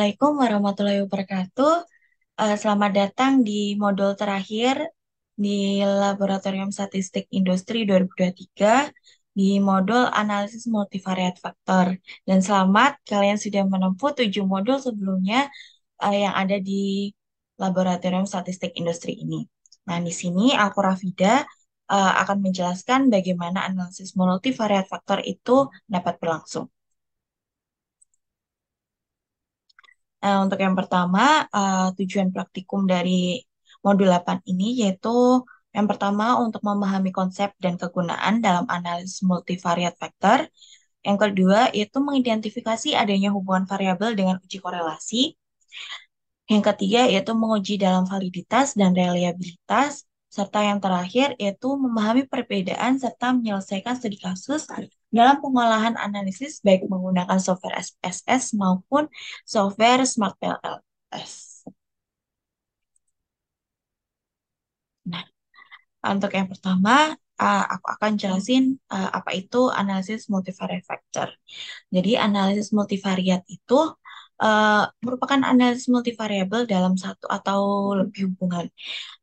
Assalamualaikum warahmatullahi wabarakatuh. Selamat datang di modul terakhir di Laboratorium Statistik Industri 2023 di modul analisis multivariat faktor. Dan selamat kalian sudah menempuh 7 modul sebelumnya yang ada di Laboratorium Statistik Industri ini. Nah, di sini aku Rafida akan menjelaskan bagaimana analisis multivariat faktor itu dapat berlangsung. Untuk yang pertama, tujuan praktikum dari modul 8 ini yaitu yang pertama untuk memahami konsep dan kegunaan dalam analisis multivariat faktor. Yang kedua, yaitu mengidentifikasi adanya hubungan variabel dengan uji korelasi. Yang ketiga, yaitu menguji dalam validitas dan reliabilitas. Serta yang terakhir, yaitu memahami perbedaan serta menyelesaikan studi kasus dalam pengolahan analisis baik menggunakan software SPSS maupun software Smart PLS. Nah, untuk yang pertama, aku akan jelasin apa itu analisis multivariate factor. Jadi, analisis multivariat itu merupakan analisis multivariabel dalam satu atau lebih hubungan.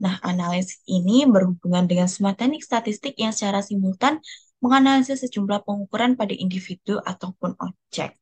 Nah, analisis ini berhubungan dengan semua teknik statistik yang secara simultan menganalisis sejumlah pengukuran pada individu ataupun objek.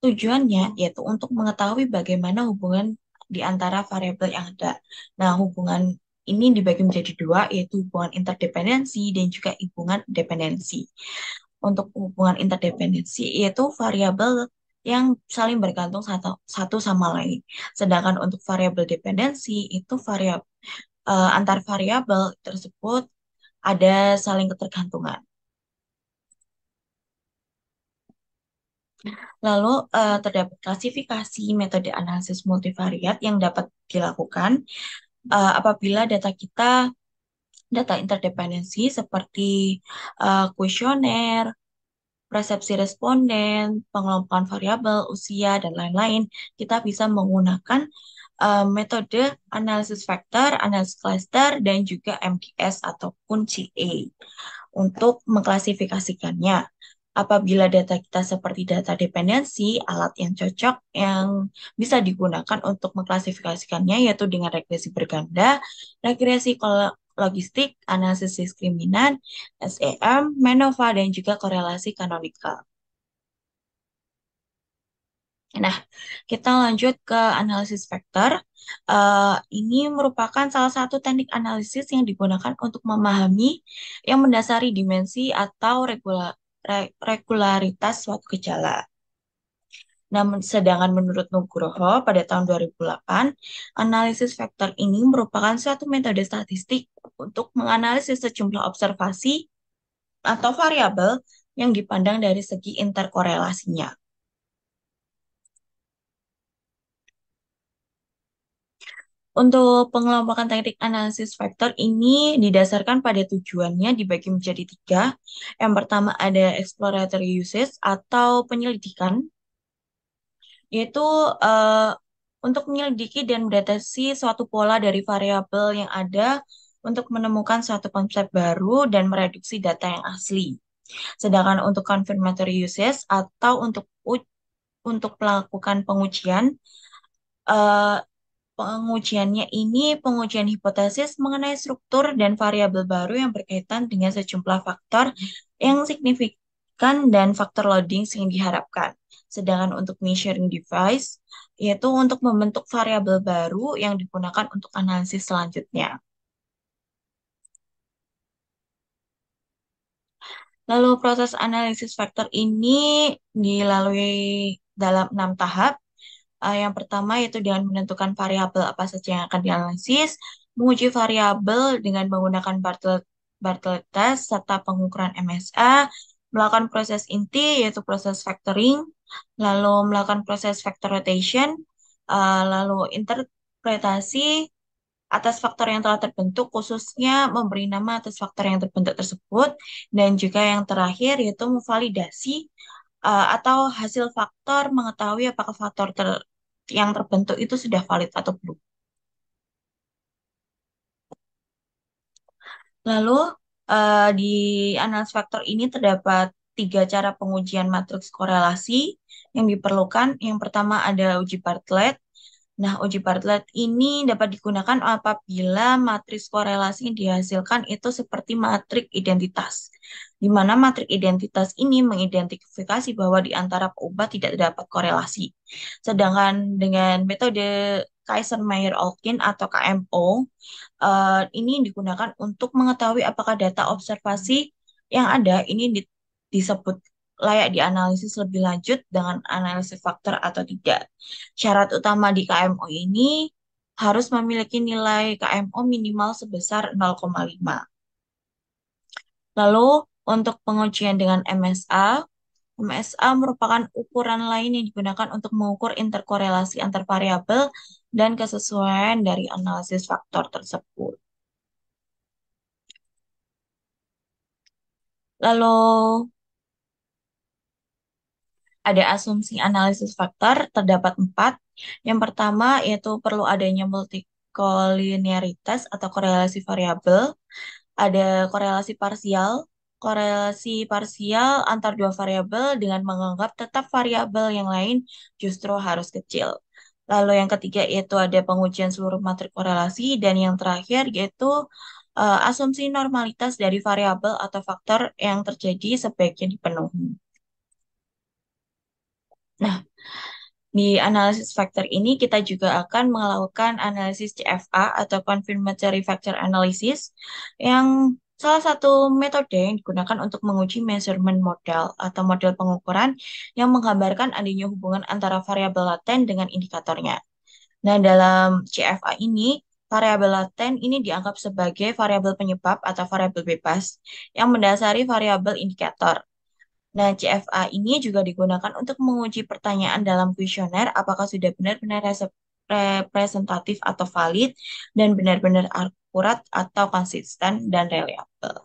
Tujuannya yaitu untuk mengetahui bagaimana hubungan di antara variabel yang ada. Nah, hubungan ini dibagi menjadi dua, yaitu hubungan interdependensi dan juga hubungan dependensi. Untuk hubungan interdependensi, yaitu variabel yang saling bergantung satu sama lain. Sedangkan untuk variabel dependensi, itu antar variabel tersebut ada saling ketergantungan. Lalu terdapat klasifikasi metode analisis multivariat yang dapat dilakukan apabila data interdependensi seperti kuesioner, persepsi responden, pengelompokan variabel, usia, dan lain-lain, kita bisa menggunakan metode analisis vektor, analisis cluster, dan juga MDS ataupun CA untuk mengklasifikasikannya. Apabila data kita seperti data dependensi, alat yang cocok yang bisa digunakan untuk mengklasifikasikannya yaitu dengan regresi berganda, regresi logistik, analisis diskriminan, SEM, MANOVA, dan juga korelasi kanonikal. Nah, kita lanjut ke analisis vektor. Ini merupakan salah satu teknik analisis yang digunakan untuk memahami yang mendasari dimensi atau regularitas suatu gejala. Namun, sedangkan menurut Nugroho pada tahun 2008, analisis vektor ini merupakan suatu metode statistik untuk menganalisis sejumlah observasi atau variabel yang dipandang dari segi interkorelasinya. Untuk pengelompokan teknik analisis vektor ini didasarkan pada tujuannya dibagi menjadi tiga. Yang pertama ada exploratory uses atau penyelidikan, yaitu eh, untuk menyelidiki dan mendeteksi suatu pola dari variabel yang ada untuk menemukan suatu konsep baru dan mereduksi data yang asli. Sedangkan untuk confirmatory uses atau untuk melakukan pengujian, eh, pengujiannya ini pengujian hipotesis mengenai struktur dan variabel baru yang berkaitan dengan sejumlah faktor yang signifikan dan faktor loading yang diharapkan. Sedangkan untuk measuring device, yaitu untuk membentuk variabel baru yang digunakan untuk analisis selanjutnya. Lalu proses analisis faktor ini dilalui dalam 6 tahap. Yang pertama yaitu dengan menentukan variabel apa saja yang akan dianalisis, menguji variabel dengan menggunakan Bartlett test serta pengukuran MSA, melakukan proses inti yaitu proses factoring, lalu melakukan proses factor rotation, lalu interpretasi atas faktor yang telah terbentuk, khususnya memberi nama atas faktor yang terbentuk tersebut, dan juga yang terakhir yaitu memvalidasi atau hasil faktor mengetahui apakah yang terbentuk itu sudah valid atau belum. Lalu di analisis faktor ini terdapat tiga cara pengujian matriks korelasi yang diperlukan. Yang pertama ada uji Bartlett. Nah, uji Bartlett ini dapat digunakan apabila matriks korelasi yang dihasilkan itu seperti matriks identitas, di mana matriks identitas ini mengidentifikasi bahwa di antara peubah tidak terdapat korelasi. Sedangkan dengan metode Kaiser-Meyer-Olkin atau KMO, ini digunakan untuk mengetahui apakah data observasi yang ada ini disebut layak dianalisis lebih lanjut dengan analisis faktor atau tidak. Syarat utama di KMO ini harus memiliki nilai KMO minimal sebesar 0,5. Lalu untuk pengujian dengan MSA, MSA merupakan ukuran lain yang digunakan untuk mengukur interkorelasi antar variabel dan kesesuaian dari analisis faktor tersebut. Lalu ada asumsi analisis faktor, terdapat 4. Yang pertama yaitu perlu adanya multikolinearitas atau korelasi variabel. Ada korelasi parsial. Korelasi parsial antar dua variabel dengan menganggap tetap variabel yang lain justru harus kecil. Lalu yang ketiga yaitu ada pengujian seluruh matrik korelasi. Dan yang terakhir yaitu asumsi normalitas dari variabel atau faktor yang terjadi sebaiknya dipenuhi. Nah, di analisis faktor ini kita juga akan melakukan analisis CFA atau Confirmatory Factor Analysis yang salah satu metode yang digunakan untuk menguji measurement model atau model pengukuran yang menggambarkan adanya hubungan antara variabel laten dengan indikatornya. Nah, dalam CFA ini, variabel laten ini dianggap sebagai variabel penyebab atau variabel bebas yang mendasari variabel indikator. Nah, CFA ini juga digunakan untuk menguji pertanyaan dalam kuesioner apakah sudah benar-benar representatif atau valid dan benar-benar akurat atau konsisten dan reliable.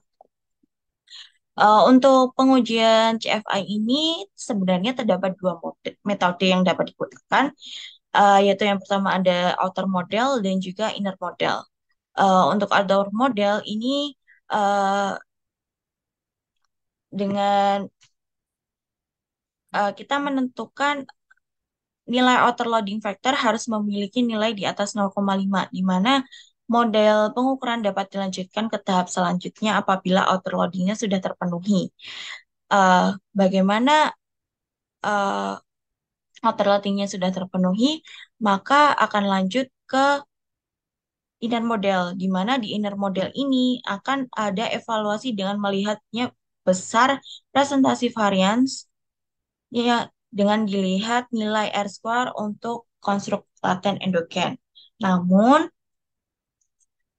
Untuk pengujian CFI ini sebenarnya terdapat dua metode yang dapat digunakan, yaitu yang pertama ada outer model dan juga inner model. Untuk outer model ini uh, dengan kita menentukan nilai outer loading factor harus memiliki nilai di atas 0,5, di mana model pengukuran dapat dilanjutkan ke tahap selanjutnya apabila outer loadingnya sudah terpenuhi. Bagaimana uh, outer loadingnya sudah terpenuhi, maka akan lanjut ke inner model, di mana di inner model ini akan ada evaluasi dengan melihatnya besar presentasi varians ya, dengan dilihat nilai R square untuk konstruk laten endogen. Namun,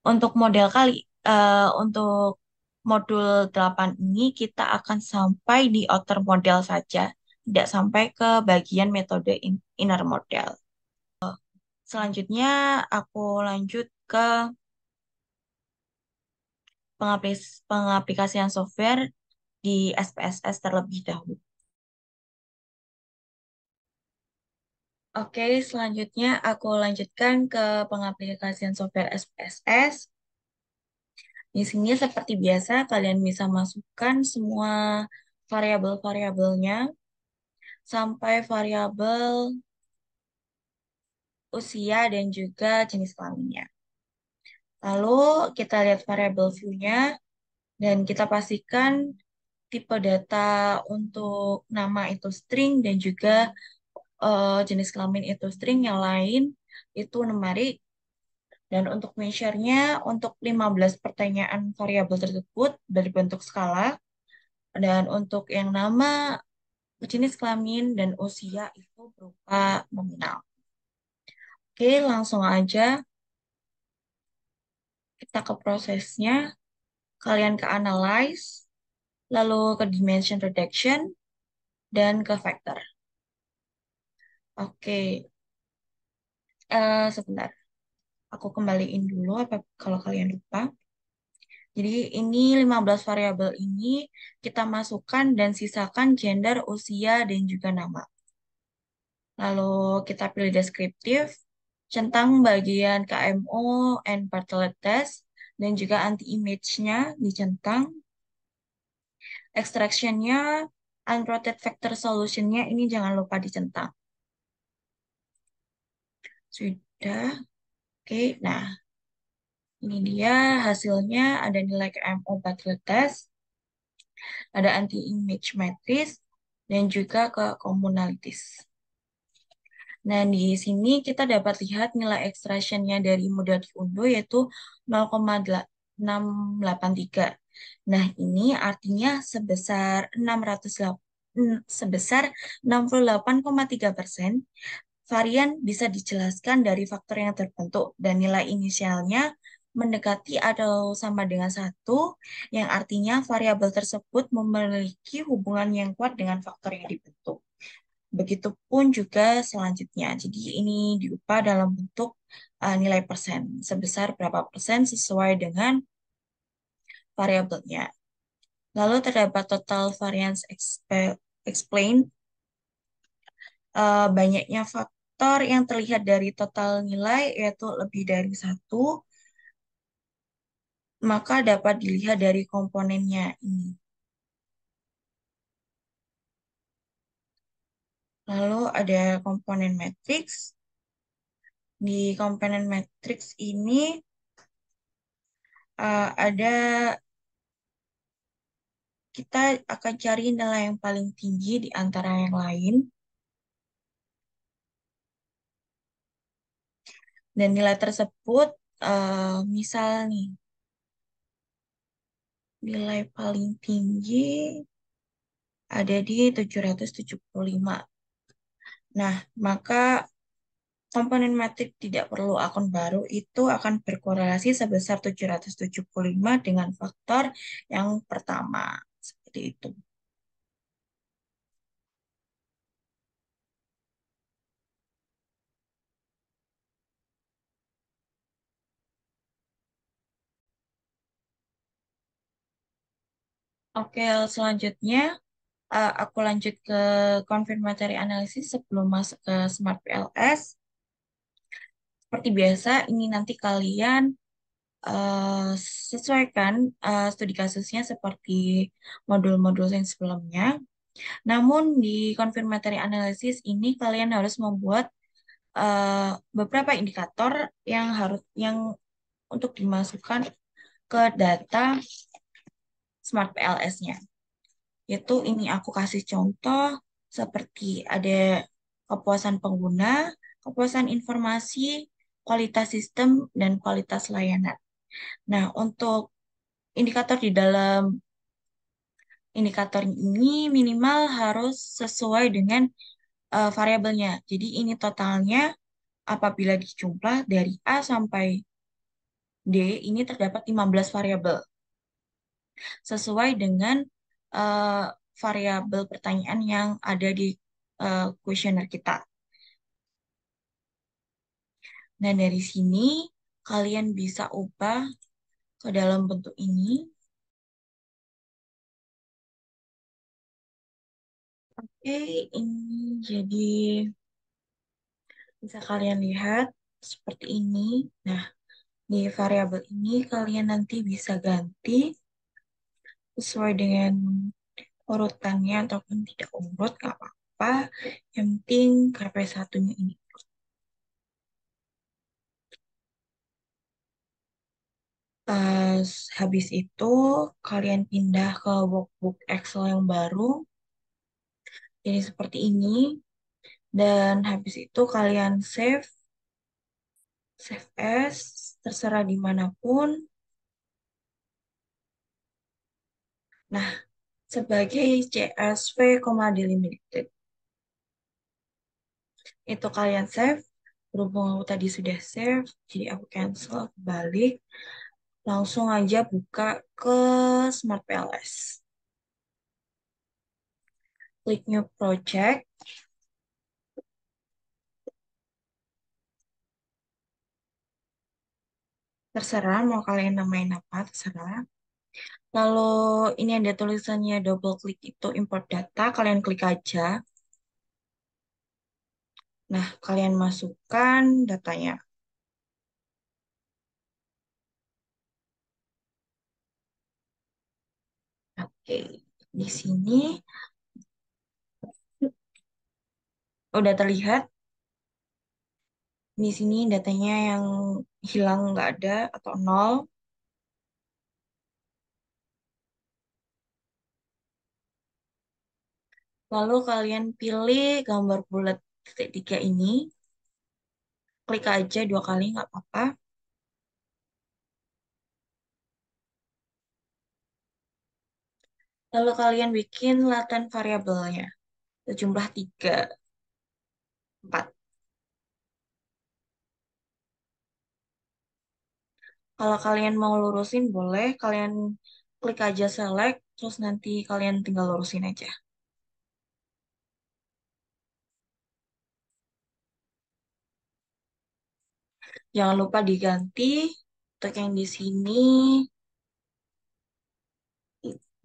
untuk model untuk modul 8 ini kita akan sampai di outer model saja, tidak sampai ke bagian metode inner model. Selanjutnya, aku lanjut ke pengaplikasian software di SPSS terlebih dahulu. Oke, selanjutnya aku lanjutkan ke pengaplikasian software SPSS. Di sini seperti biasa, kalian bisa masukkan semua variabel-variabelnya sampai variabel usia dan juga jenis kelaminnya. Lalu kita lihat variabel view-nya dan kita pastikan tipe data untuk nama itu string dan juga jenis kelamin itu string, yang lain itu numerik. Dan untuk measure-nya, untuk 15 pertanyaan variabel tersebut berbentuk skala. Dan untuk yang nama, jenis kelamin, dan usia itu berupa nominal. Oke, langsung aja kita ke prosesnya. Kalian ke analyze, lalu ke dimension reduction, dan ke vector. Oke, sebentar. Aku kembaliin dulu apa kalau kalian lupa. Jadi ini 15 variabel ini kita masukkan dan sisakan gender, usia, dan juga nama. Lalu kita pilih deskriptif, centang bagian KMO and Bartlett test, dan juga anti-image-nya dicentang. Extraction-nya unrooted vector solution-nya ini jangan lupa dicentang. Sudah. Oke, nah ini dia hasilnya ada nilai ke MO Butler test, ada anti-image matrix, dan juga ke commonalities. Nah, di sini kita dapat lihat nilai extraction-nya dari model diunduh yaitu 0,683. Nah, ini artinya sebesar 68,3% varian bisa dijelaskan dari faktor yang terbentuk dan nilai inisialnya mendekati atau sama dengan satu, yang artinya variabel tersebut memiliki hubungan yang kuat dengan faktor yang dibentuk. Begitupun juga selanjutnya. Jadi ini diubah dalam bentuk nilai persen, sebesar berapa persen sesuai dengan variabelnya. Lalu terdapat total variance explained, banyaknya faktor yang terlihat dari total nilai yaitu lebih dari satu, maka dapat dilihat dari komponennya ini. Lalu ada komponen matrix. Di komponen matrix ini ada kita akan cari nilai yang paling tinggi di antara yang lain. Dan nilai tersebut, misal nih, nilai paling tinggi ada di 775. Nah, maka komponen matriks tidak perlu akun baru itu akan berkorelasi sebesar 775 dengan faktor yang pertama. Seperti itu. Oke, selanjutnya aku lanjut ke confirmatory analysis sebelum masuk ke Smart PLS. Seperti biasa, ini nanti kalian eh, sesuaikan studi kasusnya seperti modul-modul yang sebelumnya. Namun di confirmatory analysis ini kalian harus membuat beberapa indikator yang untuk dimasukkan ke data Smart PLS-nya. Yaitu ini aku kasih contoh seperti ada kepuasan pengguna, kepuasan informasi, kualitas sistem, dan kualitas layanan. Nah, untuk indikator di dalam indikator ini minimal harus sesuai dengan variabelnya. Jadi ini totalnya apabila dijumlah dari A sampai D ini terdapat 15 variabel sesuai dengan eh, variabel pertanyaan yang ada di kuesioner kita. Nah, dari sini kalian bisa ubah ke dalam bentuk ini. Oke, ini jadi bisa kalian lihat seperti ini. Nah, di variabel ini kalian nanti bisa ganti sesuai dengan urutannya ataupun tidak urut, nggak apa-apa. Yang penting KP1-nya ini. Habis itu kalian pindah ke workbook Excel yang baru. Jadi seperti ini. Dan habis itu kalian save as, terserah dimanapun. Nah, sebagai CSV, delimited. Itu kalian save. Berhubung aku tadi sudah save, jadi aku cancel, aku balik. Langsung aja buka ke Smart PLS. Klik New Project. Terserah mau kalian namain apa, terserah. Lalu ini ada tulisannya double klik itu import data, kalian klik aja. Nah, kalian masukkan datanya. Oke, di sini Udah terlihat di sini datanya yang hilang nggak ada atau nol. Lalu kalian pilih gambar bulat titik tiga ini, klik aja dua kali nggak apa-apa. Lalu kalian bikin latent variabelnya sejumlah 3, 4. Kalau kalian mau lurusin boleh, kalian klik aja select, terus nanti kalian tinggal lurusin aja. Jangan lupa diganti untuk yang di sini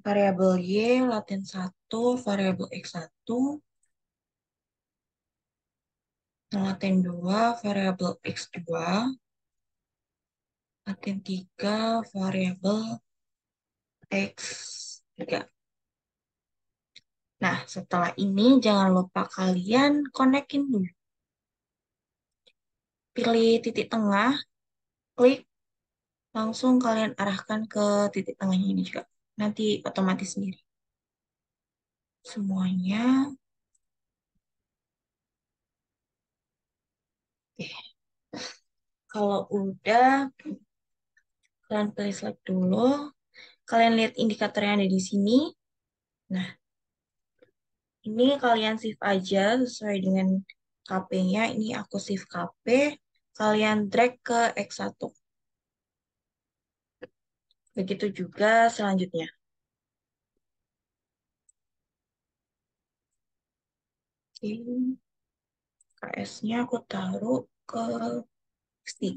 variabel Y, laten satu, variabel X1, laten 2, variabel X2, laten 3, variabel X3. Nah, setelah ini jangan lupa kalian konekin dulu. Pilih titik tengah, klik, langsung kalian arahkan ke titik tengahnya ini juga. Nanti otomatis sendiri. Semuanya. Oke. Kalau udah, kalian pilih select dulu. Kalian lihat indikator yang ada di sini. Nah, ini kalian save aja sesuai dengan KP-nya. Ini aku save KP. Kalian drag ke X1. Begitu juga selanjutnya. Oke. KS-nya aku taruh ke X3.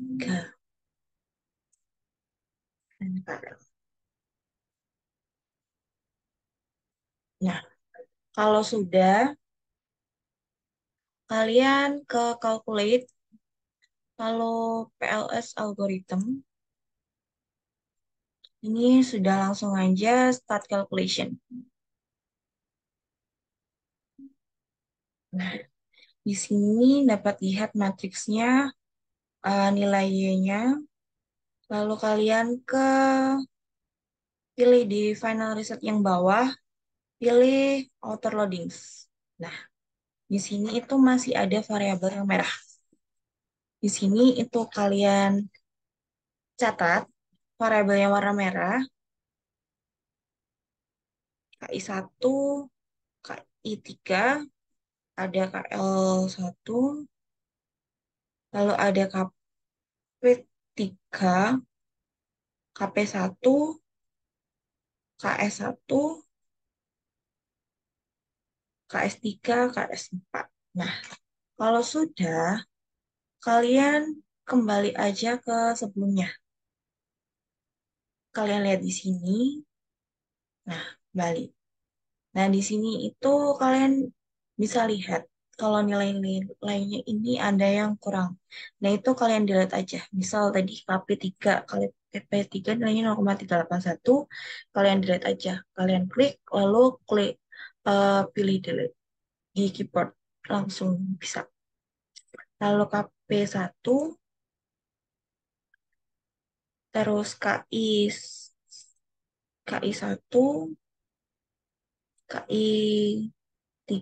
Nah, kalau sudah, kalian ke calculate, lalu PLS algorithm, ini sudah langsung aja start calculation. Nah, di sini dapat lihat matriksnya, nilai Y-nya, lalu kalian pilih di final result yang bawah, pilih outer loadings. Nah, di sini itu masih ada variabel yang merah. Di sini itu kalian catat variabel yang warna merah, KI1, KI3, ada KL1, lalu ada KP3, KP1, KS1, KS3, KS4. Nah, kalau sudah, kalian kembali aja ke sebelumnya. Kalian lihat di sini. Nah, balik. Nah, di sini itu kalian bisa lihat kalau nilai-nilainya ini ada yang kurang. Nah, itu kalian delete aja. Misal tadi KP3, kali PP3 nilainya 0,381, kalian delete aja. Kalian klik, lalu pilih delete di keyboard. Langsung bisa. Lalu KP1, terus KI1, KI3,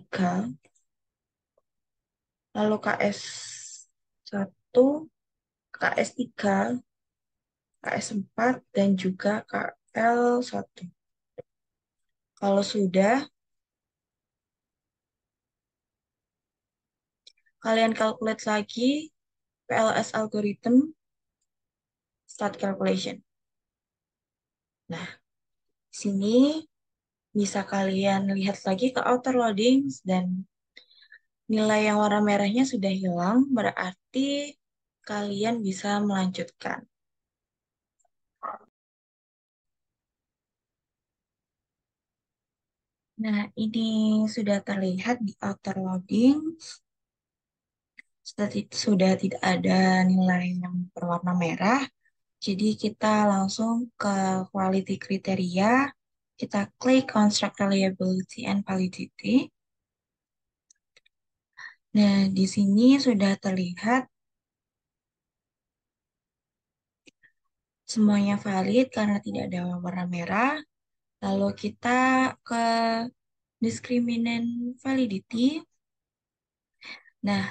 lalu KS1, KS3, KS4, dan juga KL1. Kalau sudah, kalian calculate lagi PLS algorithm, start calculation. Nah, di sini bisa kalian lihat lagi ke outer loadings dan nilai yang warna merahnya sudah hilang, berarti kalian bisa melanjutkan. Nah, ini sudah terlihat di outer loadings. Sudah tidak ada nilai yang berwarna merah. Jadi kita langsung ke quality kriteria. Kita klik construct reliability and validity. Nah, di sini sudah terlihat semuanya valid karena tidak ada warna merah. Lalu kita ke discriminant validity. Nah,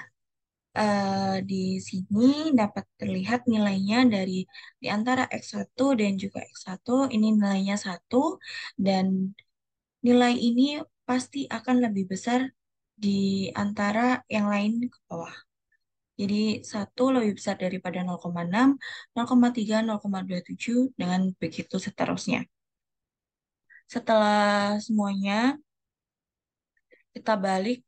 di sini dapat terlihat nilainya di antara X1 dan juga X1 ini nilainya 1 dan nilai ini pasti akan lebih besar di antara yang lain ke bawah. Jadi 1 lebih besar daripada 0,6, 0,3, 0,27 dengan begitu seterusnya. Setelah semuanya kita balik,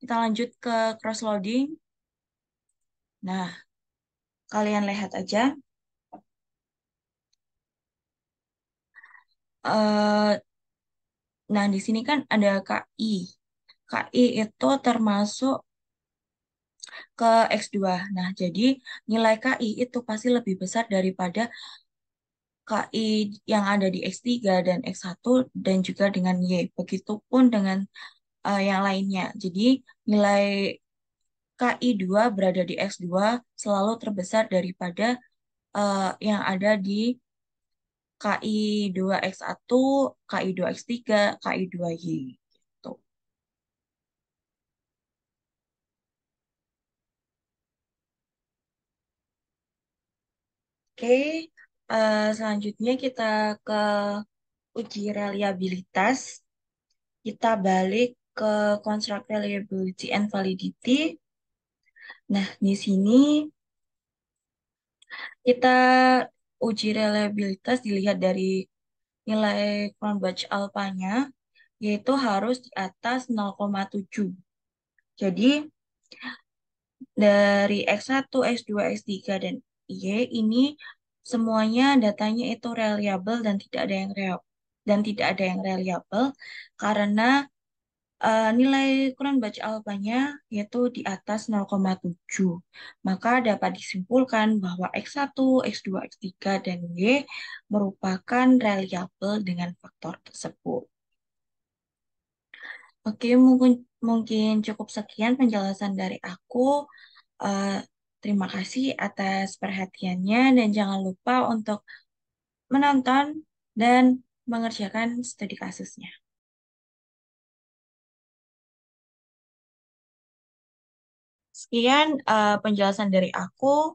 kita lanjut ke cross loading. Nah, kalian lihat aja. eh, nah, di sini kan ada KI. KI itu termasuk ke X2. Nah, jadi nilai KI itu pasti lebih besar daripada KI yang ada di X3 dan X1 dan juga dengan Y. Begitupun dengan yang lainnya. Jadi nilai KI2 berada di X2 selalu terbesar daripada yang ada di KI2X1, KI2X3, KI2Y. Gitu. Oke, selanjutnya kita ke uji reliabilitas. Kita balik ke construct reliability and validity. Nah, di sini kita uji reliabilitas dilihat dari nilai Cronbach alpha-nya, yaitu harus di atas 0,7. Jadi, dari X1, X2, X3, dan Y ini semuanya datanya itu reliable dan tidak ada yang reliable karena nilai ukuran baca alfanya yaitu di atas 0,7. Maka dapat disimpulkan bahwa X1, X2, X3, dan Y merupakan reliable dengan faktor tersebut. Oke, mungkin cukup sekian penjelasan dari aku. Eh, Terima kasih atas perhatiannya dan jangan lupa untuk menonton dan mengerjakan studi kasusnya. Sekian penjelasan dari aku.